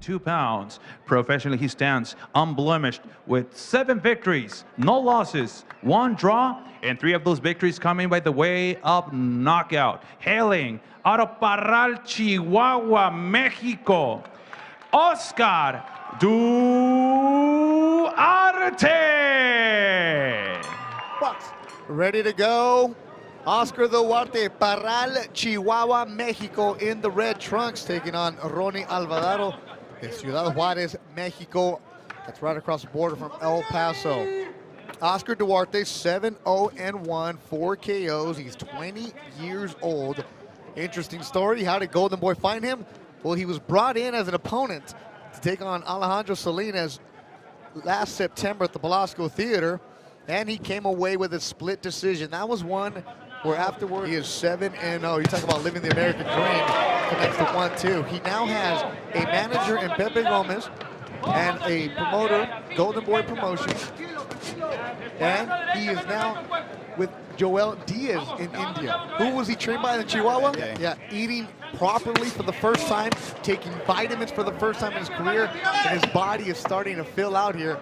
2 pounds. Professionally, he stands unblemished with 7 victories, no losses, 1 draw, and 3 of those victories coming by the way of knockout. Hailing out of Parral, Chihuahua, Mexico, Oscar Duarte. Ready to go. Oscar Duarte, Parral, Chihuahua, Mexico in the red trunks, taking on Rony Alvarado in Ciudad Juarez, Mexico. That's right across the border from El Paso. Oscar Duarte, 7-0-1, 4 KOs. He's 20 years old. Interesting story. How did Golden Boy find him? Well, he was brought in as an opponent to take on Alejandro Salinas last September at the Velasco Theater, and he came away with a split decision. That was one where afterward he is 7-0. You talk about living the American dream. Connects to 1-2. He now has a manager in Pepe Gomez and a promoter, Golden Boy Promotions, and he is now with Joel Diaz in India. Who was he trained by in Chihuahua? Yeah, eating properly for the first time, taking vitamins for the first time in his career, and his body is starting to fill out here.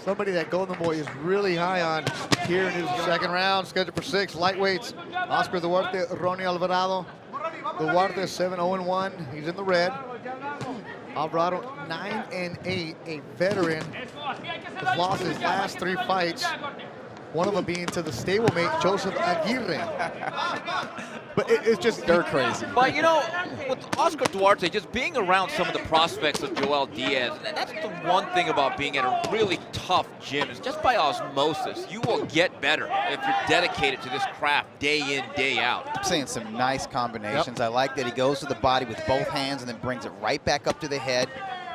Somebody that Golden Boy is really high on here in his second round, scheduled for 6 lightweights. Oscar Duarte, Rony Alvarado. Duarte is 7-0-1. He's in the red. Alvarado 9-8, a veteran. Has lost his last 3 fights. One of them being to the stablemate, Joseph Aguirre. But it's just dirt crazy. But you know, with Oscar Duarte, just being around some of the prospects of Joel Diaz, and that's the one thing about being at a really tough gym, is just by osmosis, you will get better if you're dedicated to this craft day in, day out. I'm seeing some nice combinations. I like that he goes to the body with both hands and then brings it right back up to the head,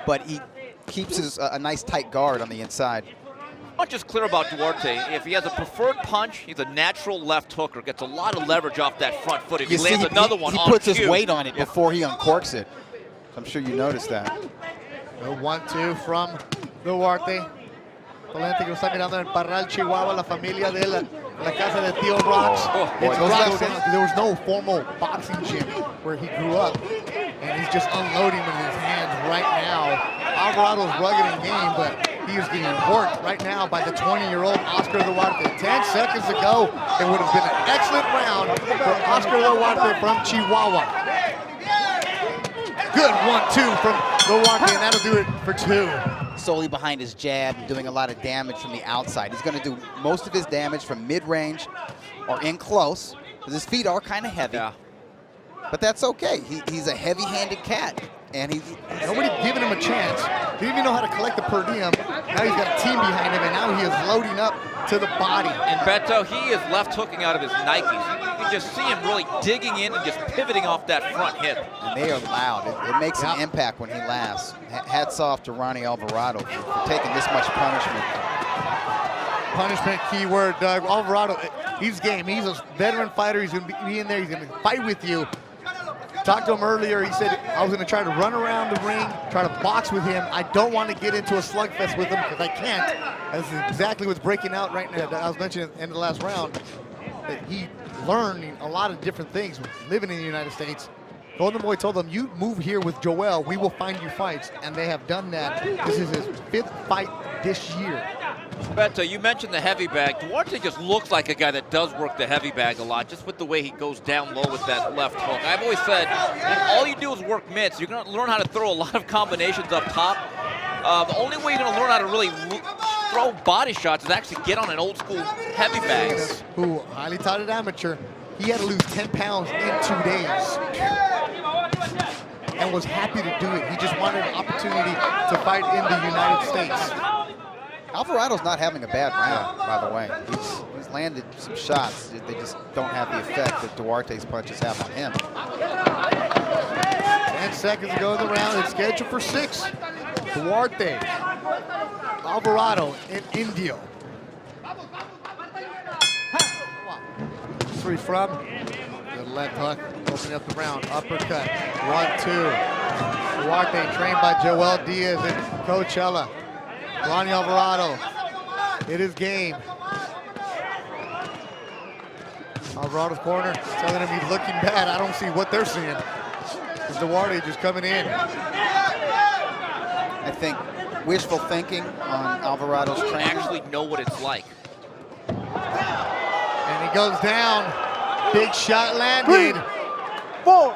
but he keeps his a nice tight guard on the inside. Not just clear about Duarte. If he has a preferred punch, he's a natural left hooker. Gets a lot of leverage off that front foot. If he lands another one, he puts his weight on it before he uncorks it. I'm sure you noticed that. The 1-2 from Duarte. Talente que está mirando en Parral, Chihuahua, la familia de la casa de Tío Rocks. There was no formal boxing gym where he grew up, and he's just unloading with his hands right now. Alvarado's rugged in game, but he is getting worked right now by the 20-year-old Oscar Duarte. 10 seconds ago, it would have been an excellent round for Oscar Duarte from Chihuahua. Good 1-2 from Duarte, and that'll do it for 2. Solely behind his jab and doing a lot of damage from the outside. He's going to do most of his damage from mid-range or in close, because his feet are kind of heavy. Yeah. But that's okay. He's a heavy-handed cat, and nobody giving him a chance. He didn't even know how to collect the per diem. Now he's got a team behind him, and now he is loading up to the body. And Beto, he is left hooking out of his Nikes. You can just see him really digging in and just pivoting off that front hip. And they are loud. It makes an impact when he laughs. Hats off to Rony Alvarado for taking this much punishment. Punishment, keyword, Doug. Alvarado, he's game. He's a veteran fighter. He's going to be in there. He's going to fight with you. Talked to him earlier. He said, I was going to try to run around the ring, try to box with him. I don't want to get into a slugfest with him because I can't. That's exactly what's breaking out right now. I was mentioning at the end of the last round that he learned a lot of different things living in the United States. Golden Boy told him, you move here with Joel, we will find you fights. And they have done that. This is his 5th fight this year. Beto, you mentioned the heavy bag. Duarte just looks like a guy that does work the heavy bag a lot, just with the way he goes down low with that left hook. I've always said, if all you do is work mitts, you're going to learn how to throw a lot of combinations up top. The only way you're going to learn how to really throw body shots is actually get on an old school heavy bag. Who, highly touted amateur, he had to lose 10 pounds in 2 days. And was happy to do it. He just wanted an opportunity to fight in the United States. Alvarado's not having a bad round, by the way. He's landed some shots. They just don't have the effect that Duarte's punches have on him. 10 seconds to go in the round. It's scheduled for 6. Duarte, Alvarado, and Indio. 3 from the left hook, opening up the round. Uppercut, 1-2. Duarte trained by Joel Diaz in Coachella. Rony Alvarado, it is game. Alvarado's corner telling him he's looking bad. I don't see what they're seeing. It's Duarte just coming in. I think wishful thinking on Alvarado's You training. actually know what it's like. And he goes down. Big shot landed. 3, 4,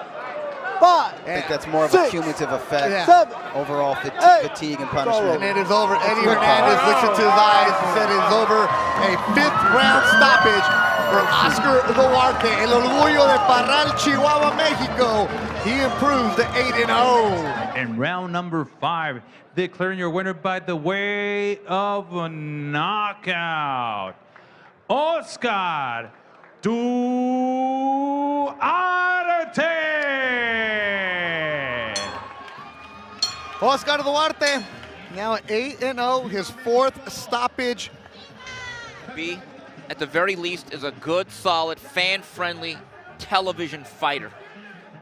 5. I think that's more of a 6, cumulative effect. Yeah. 7. Overall 8. fatigue and punishment. And it is over. Eddie Hernandez looks into his eyes and said it is over. A 5th round stoppage for Oscar Duarte. El Orgullo de Parral, Chihuahua, Mexico. He improves to 8-0. In round number 5, declaring your winner by the way of a knockout, Oscar Duarte. Oscar Duarte now at 8-0, his 4th stoppage. B, at the very least, is a good, solid, fan-friendly television fighter.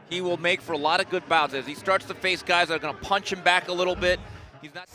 He will make for a lot of good bouts as he starts to face guys that are going to punch him back a little bit. He's not.